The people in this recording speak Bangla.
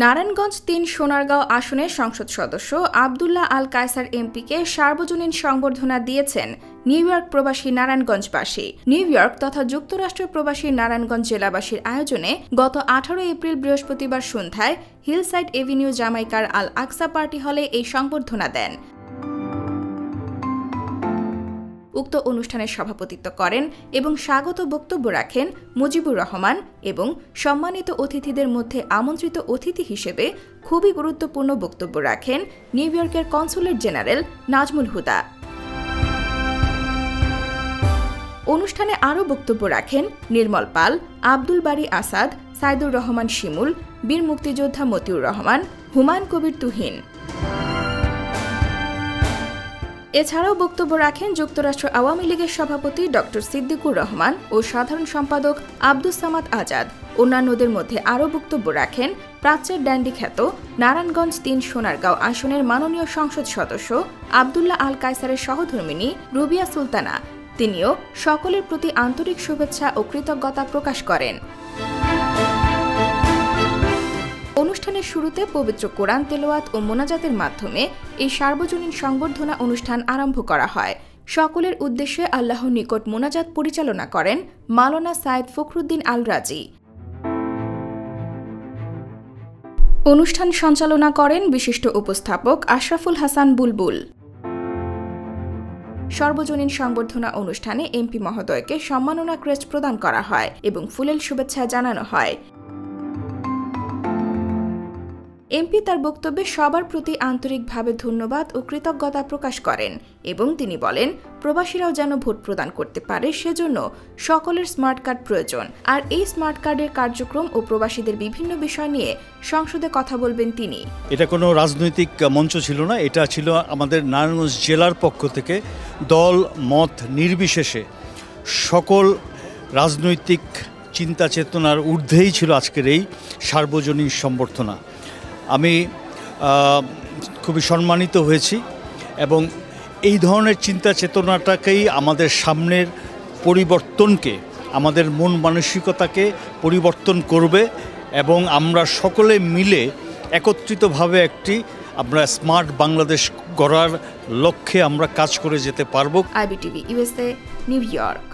নারায়ণগঞ্জ ৩ সোনারগাঁও আসনের সংসদ সদস্য আব্দুল্লাহ আল কায়সার এমপিকে সার্বজনীন সংবর্ধনা দিয়েছেন নিউ ইয়র্ক প্রবাসী নারায়ণগঞ্জবাসী। নিউ ইয়র্ক তথা যুক্তরাষ্ট্র প্রবাসী নারায়ণগঞ্জ জেলাবাসীর আয়োজনে গত ১৮ এপ্রিল বৃহস্পতিবার সন্ধ্যায় হিলসাইড এভিনিউ জামাইকার আল আকসা পার্টি হলে এই সংবর্ধনা দেন। উক্ত অনুষ্ঠানের সভাপতিত্ব করেন এবং স্বাগত বক্তব্য রাখেন মুজিবুর রহমান এবং সম্মানিত অতিথিদের মধ্যে আমন্ত্রিত অতিথি হিসেবে খুবই গুরুত্বপূর্ণ বক্তব্য রাখেন নিউ ইয়র্কের কনসুলেট জেনারেল নাজমুল হুদা। অনুষ্ঠানে আরও বক্তব্য রাখেন নির্মল পাল, আব্দুল বারী আসাদ, সাইদুর রহমান শিমুল, বীর মুক্তিযোদ্ধা মতিউর রহমান, হুমায়ুন কবির তুহিন। এছাড়াও বক্তব্য রাখেন যুক্তরাষ্ট্র আওয়ামী লীগের সভাপতি ড সিদ্দিকুর রহমান ও সাধারণ সম্পাদক আব্দুস সামাদ আজাদ। অন্যান্যদের মধ্যে আরও বক্তব্য রাখেন প্রাচ্যের ড্যান্ডি খ্যাত নারায়ণগঞ্জ ৩ সোনারগাঁও আসনের মাননীয় সংসদ সদস্য আব্দুল্লাহ আল কায়সারের সহধর্মিণী রুবিয়া সুলতানা। তিনিও সকলের প্রতি আন্তরিক শুভেচ্ছা ও কৃতজ্ঞতা প্রকাশ করেন। অনুষ্ঠানের শুরুতে পবিত্র কোরআন তেলাওয়াত ও মোনাজাতের মাধ্যমে এই সার্বজনীন সংবর্ধনা অনুষ্ঠান আরম্ভ করা হয়। সকলের উদ্দেশ্যে আল্লাহর নিকট মোনাজাত পরিচালনা করেন মাওলানা সায়েদ ফখরুদ্দিন আল রাজি। অনুষ্ঠান সঞ্চালনা করেন বিশিষ্ট উপস্থাপক আশরাফুল হাসান বুলবুল। সর্বজনীন সংবর্ধনা অনুষ্ঠানে এমপি মহোদয়কে সম্মাননা ক্রেস্ট প্রদান করা হয় এবং ফুলেল শুভেচ্ছা জানানো হয়। এমপি তার বক্তব্যে সবার প্রতি আন্তরিকভাবে ধন্যবাদ ও কৃতজ্ঞতা প্রকাশ করেন এবং তিনি বলেন প্রবাসীরাও যেন ভোট প্রদান করতে পারে সেজন্য সকলের স্মার্ট কার্ড প্রয়োজন। আর এই স্মার্ট কার্ডের কার্যক্রম ও প্রবাসীদের বিভিন্ন বিষয় নিয়ে সংসদে কথা বলবেন তিনি। এটা কোনো রাজনৈতিক মঞ্চ ছিল না, এটা ছিল আমাদের নারায়ণগঞ্জ জেলার পক্ষ থেকে দল মত নির্বিশেষে সকল রাজনৈতিক চিন্তা চেতনার ঊর্ধ্বেই ছিল আজকের এই সার্বজনীন সংবর্ধনা। আমি খুবই সম্মানিত হয়েছি এবং এই ধরনের চিন্তা চেতনাটাকেই আমাদের সামনের পরিবর্তনকে, আমাদের মন মানসিকতাকে পরিবর্তন করবে এবং আমরা সকলে মিলে একত্রিতভাবে আমরা স্মার্ট বাংলাদেশ গড়ার লক্ষ্যে আমরা কাজ করে যেতে পারব। IBTV USA, new York.